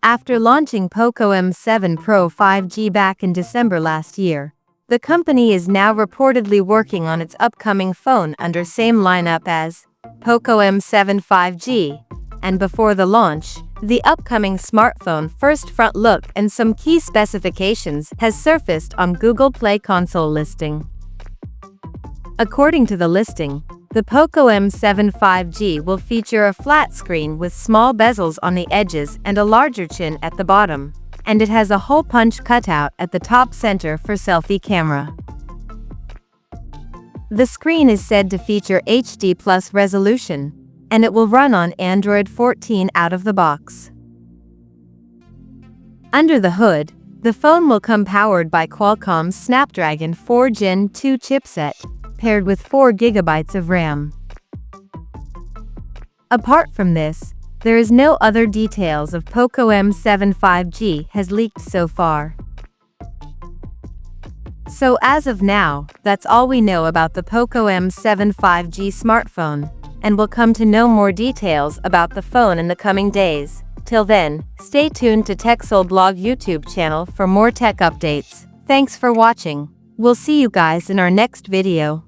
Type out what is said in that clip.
After launching Poco M7 Pro 5G back in December last year, the company is now reportedly working on its upcoming phone under same lineup as Poco M7 5G, and before the launch, the upcoming smartphone first front look and some key specifications has surfaced on Google Play console listing. According to the listing, the Poco M7 5G will feature a flat screen with small bezels on the edges and a larger chin at the bottom, and it has a hole punch cutout at the top center for selfie camera. The screen is said to feature HD+ resolution, and it will run on Android 14 out of the box. Under the hood, the phone will come powered by Qualcomm's Snapdragon 4 Gen 2 chipset, paired with 4 GB of RAM. Apart from this, there is no other details of Poco M7 5G has leaked so far. So as of now, that's all we know about the Poco M7 5G smartphone, and we'll come to know more details about the phone in the coming days. Till then, stay tuned to TechSole Blog YouTube channel for more tech updates. Thanks for watching. We'll see you guys in our next video.